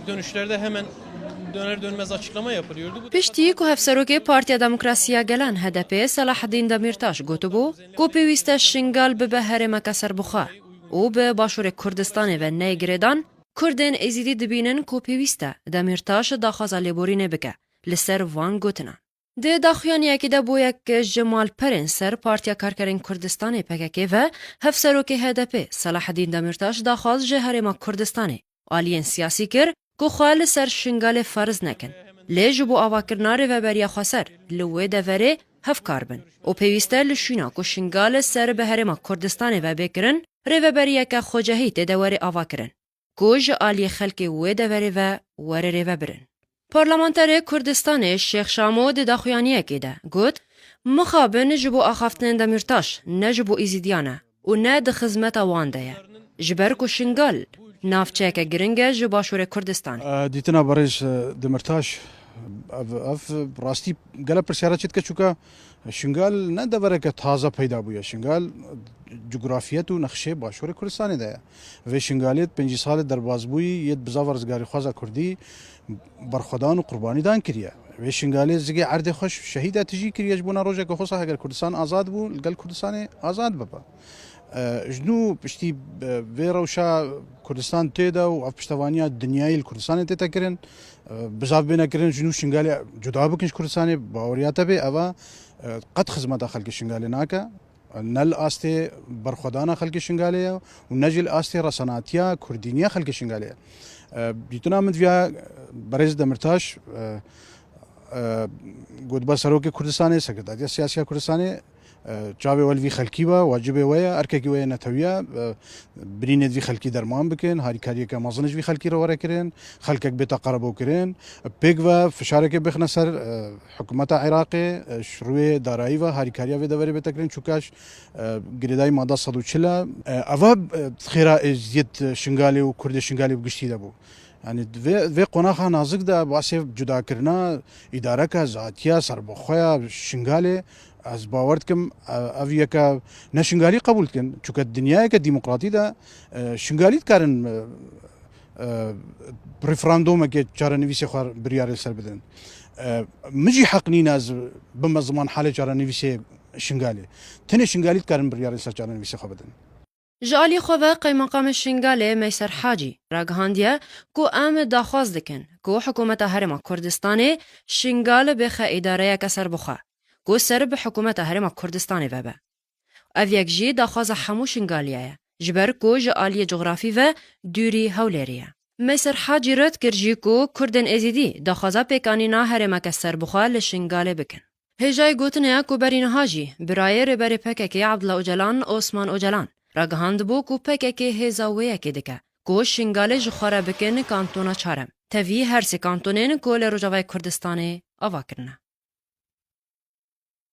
dönüşlerde hemen döner dönmez açıklama yapılıyordu. پشتی که هفسروک پارتیا دموکراسیا گلن هدف صلاح الدین دمیرتاش گوتو بو کو پیوسته شنگال به هرم کسر بخوا او به باشور کردستان و نیگردان کردن ازیدی دبینن کو پیوسته دمیرتاش داخازا لیبورینه بکه لسر وان گوتنا ده داخویانی که ده بو یک جمال پرن سر پارتیا کارکرین کردستان پککه و هفسروک هدف صلاح الدین دمیرتاش داخاز جه هرم کردستان آلین سیاسی کر کو خال سر شنگال فرض نکن لیج بو آواکرنا ریوبریا خسر لوی دوره هف کاربن او پیوسته لشینا کو شنگال سر به هرم کردستان و بکرن ریوبریا که خوجهی دوره آواکرن کوج آلی خلق و دوره و ور ریوبرن پارلمانتر کردستان شیخ شامو داخویانیه که ده گوت مخابن جبو آخافتن دمیرتاش نه جبو ایزیدیانه و نه ده خزمت وانده جبر کو شنگال نافچه که گرنگه جو باشور کردستان دیتنا برش دمرتاش اف راستی گله پرسیاره چیت که چوکا شنگال نه دوره که تازه پیدا بوده شنگال جغرافیت و نقشه باشور کردستان ده و شنگالیت 5 سال در بازبوی ید بزاور رزگاری خوازا کردی برخدان و قربانی دان کریه و شنگالی زگی عرض خوش شهید تجی کریه جبونا روزه که خصوصا اگر کردستان آزاد بو گل کردستان آزاد ببا جنو پشتی ویروشا کردستان تیدا و پشتوانیا دنیای کردستان تیتا کرن بزاف بینا کرن جنو شنگالی جدا بکنش کردستان باوریاتا بی اوا قد خدمت خلق شنگالی ناکا نل آسته برخدانا خلق شنگالی و نجل آسته رساناتیا کردینیا خلق شنگالی بیتونا مدویا برز دمرتاش گودبا سروک کردستان سکرتاریا سیاسی کردستان چاوی ولوی خلکی با واجبه ویا ارککی ویا نتویا برینت وی خلکی درمان بکن هاری کاریه که مازنج وی خلکی رو وره کرن خلکک بیتا قربو کرن پیگ و فشارک بخنا سر حکومت عراق شروع دارایی و هاری کاریه وی دوری بیتا کرن چوکاش گریدای ماده 140 اوا خیره زیت شنگالی و کرد شنگالی بگشتی ده بو یعنی و قناخه نازک ده واسه جدا کرنا اداره که ذاتیا سربخویا شنگالی از باورد کم اویه که نشنگالی قبول کن چون دنیای که دموکراتی ده شنگالیت کارن رفراندوم که چاره نویسی خوار بریاره سر بدن مجی حق نین از بمزمان حال چاره نویسی شنگالی تنه شنگالیت کارن بریاره سر چاره نویسی خواه بدن جالی خواه قیمقام شنگاله میسر حاجی راگهاندیه کو ام داخواز دکن کو حکومت هرم کردستان شنگال بخ اداره کسر بخواه کو سر به حکومت هرم کردستان وبه او یک جی داخواز همو شنگالیه جبر کو جالی جغرافی و دوری هولیریه میسر حاجی رد کرجی کو کردن ازیدی داخوازا پیکانینا هرم کسر بخواه لشنگاله بکن هجای گوتنه کو برین حاجی برای ربر پککی عبدالله اوجلان عثمان اوجلان راگهاند بو کو پککی هزاویه که دکه کو شنگاله جخواره بکن کانتونا چارم تاوی هر سی کانتونین کو لروجاوی کردستان آوا کرنه